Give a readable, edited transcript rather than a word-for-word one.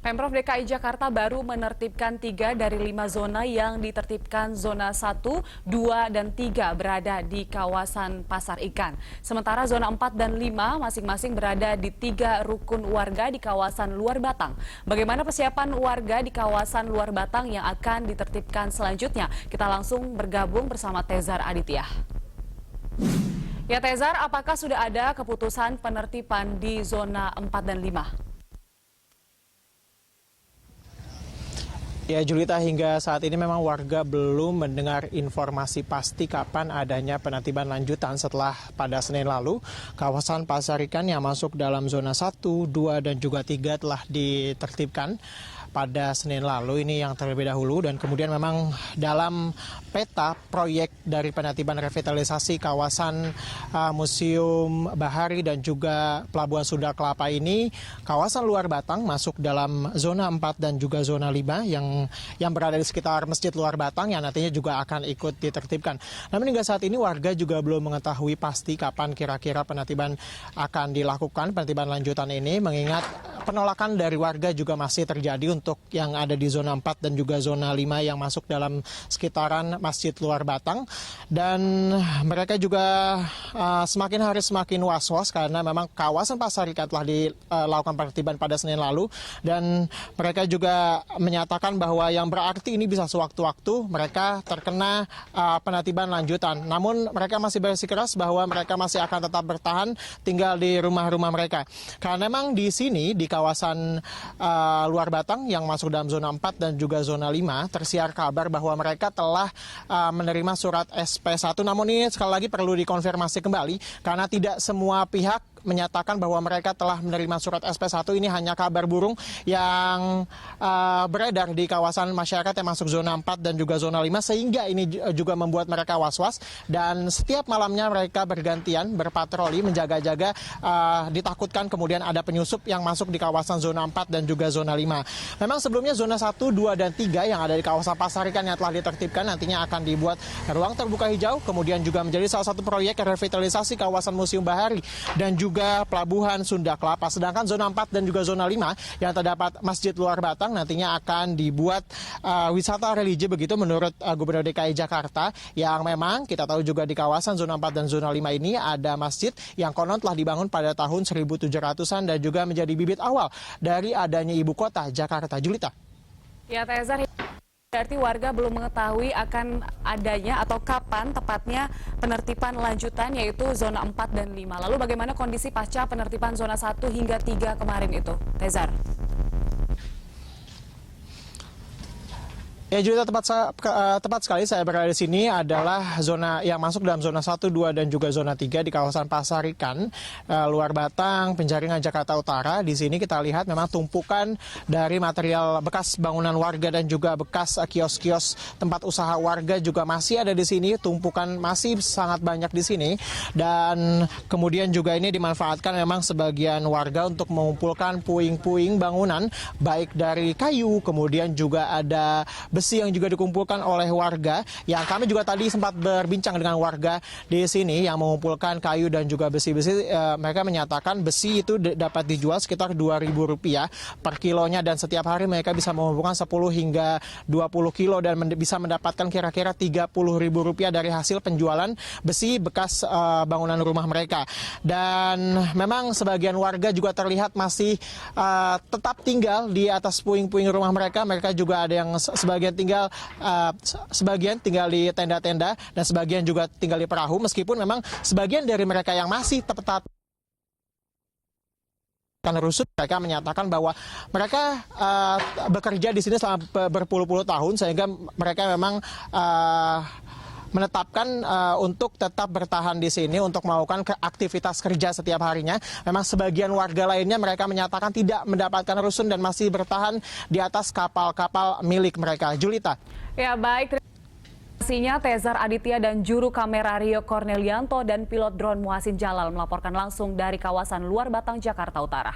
Pemprov DKI Jakarta baru menertibkan 3 dari 5 zona yang ditertibkan zona 1, 2, dan 3 berada di kawasan Pasar Ikan. Sementara zona 4 dan 5 masing-masing berada di 3 rukun warga di kawasan Luar Batang. Bagaimana persiapan warga di kawasan Luar Batang yang akan ditertibkan selanjutnya? Kita langsung bergabung bersama Tezar Aditya. Ya Tezar, apakah sudah ada keputusan penertiban di zona 4 dan 5? Ya Julita, hingga saat ini memang warga belum mendengar informasi pasti kapan adanya penertiban lanjutan setelah pada Senin lalu kawasan Pasar Ikan yang masuk dalam zona 1, 2, dan juga 3 telah ditertibkan pada Senin lalu. Ini yang terlebih dahulu, dan kemudian memang dalam peta proyek dari penertiban revitalisasi kawasan Museum Bahari dan juga Pelabuhan Sunda Kelapa ini, kawasan Luar Batang masuk dalam zona 4 dan juga zona 5 yang berada di sekitar Masjid Luar Batang yang nantinya juga akan ikut ditertibkan. Namun hingga saat ini warga juga belum mengetahui pasti kapan kira-kira penertiban akan dilakukan, penertiban lanjutan ini, mengingat penolakan dari warga juga masih terjadi untuk yang ada di zona 4 dan juga zona 5 yang masuk dalam sekitaran Masjid Luar Batang. Dan mereka juga semakin hari semakin was-was karena memang kawasan Pasar Ikan telah dilakukan penertiban pada Senin lalu, dan mereka juga menyatakan bahwa yang berarti ini bisa sewaktu-waktu mereka terkena penertiban lanjutan. Namun mereka masih bersikeras bahwa mereka masih akan tetap bertahan tinggal di rumah-rumah mereka. Karena memang di sini, di kawasan Luar Batang yang masuk dalam zona 4 dan juga zona 5, tersiar kabar bahwa mereka telah menerima surat SP1. Namun ini sekali lagi perlu dikonfirmasi kembali karena tidak semua pihak menyatakan bahwa mereka telah menerima surat SP1. Ini hanya kabar burung yang beredar di kawasan masyarakat yang masuk zona 4 dan juga zona 5, sehingga ini juga membuat mereka was-was, dan setiap malamnya mereka bergantian berpatroli menjaga-jaga, ditakutkan kemudian ada penyusup yang masuk di kawasan zona 4 dan juga zona 5. Memang sebelumnya zona 1, 2, dan 3 yang ada di kawasan Pasar Ikan yang telah ditertibkan nantinya akan dibuat ruang terbuka hijau, kemudian juga menjadi salah satu proyek revitalisasi kawasan Museum Bahari dan juga Pelabuhan Sunda Kelapa. Sedangkan zona 4 dan juga zona 5 yang terdapat Masjid Luar Batang nantinya akan dibuat wisata religi, begitu menurut Gubernur DKI Jakarta, yang memang kita tahu juga di kawasan zona 4 dan zona 5 ini ada masjid yang konon telah dibangun pada tahun 1700-an dan juga menjadi bibit awal dari adanya ibu kota Jakarta. Julita. Ya Tezar, berarti warga belum mengetahui akan adanya atau kapan tepatnya penertiban lanjutan, yaitu zona 4 dan 5. Lalu bagaimana kondisi pasca penertiban zona 1 hingga 3 kemarin itu, Tezar? Ya juga tepat sekali, saya berada di sini adalah zona yang masuk dalam zona 1, 2, dan juga zona 3 di kawasan Pasar Ikan, Luar Batang, Penjaringan, Jakarta Utara. Di sini kita lihat memang tumpukan dari material bekas bangunan warga dan juga bekas kios-kios tempat usaha warga juga masih ada di sini. Tumpukan masih sangat banyak di sini, dan kemudian juga ini dimanfaatkan memang sebagian warga untuk mengumpulkan puing-puing bangunan, baik dari kayu, kemudian juga ada besi yang juga dikumpulkan oleh warga, yang kami juga tadi sempat berbincang dengan warga di sini yang mengumpulkan kayu dan juga besi-besi. Mereka menyatakan besi itu dapat dijual sekitar Rp2.000 per kilonya, dan setiap hari mereka bisa mengumpulkan 10 hingga 20 kilo dan bisa mendapatkan kira-kira Rp30.000 dari hasil penjualan besi bekas bangunan rumah mereka. Dan memang sebagian warga juga terlihat masih tetap tinggal di atas puing-puing rumah mereka. Mereka juga ada yang sebagian tinggal di tenda-tenda dan sebagian juga tinggal di perahu, meskipun memang sebagian dari mereka yang masih tetap rusut, mereka menyatakan bahwa mereka bekerja di sini selama berpuluh-puluh tahun, sehingga mereka memang menetapkan untuk tetap bertahan di sini untuk melakukan aktivitas kerja setiap harinya. Memang sebagian warga lainnya mereka menyatakan tidak mendapatkan rusun dan masih bertahan di atas kapal-kapal milik mereka. Julita. Ya baik, terima kasihnya Tezar Aditya dan juru kamera Rio Cornelianto dan pilot drone Muhasin Jalal melaporkan langsung dari kawasan Luar Batang, Jakarta Utara.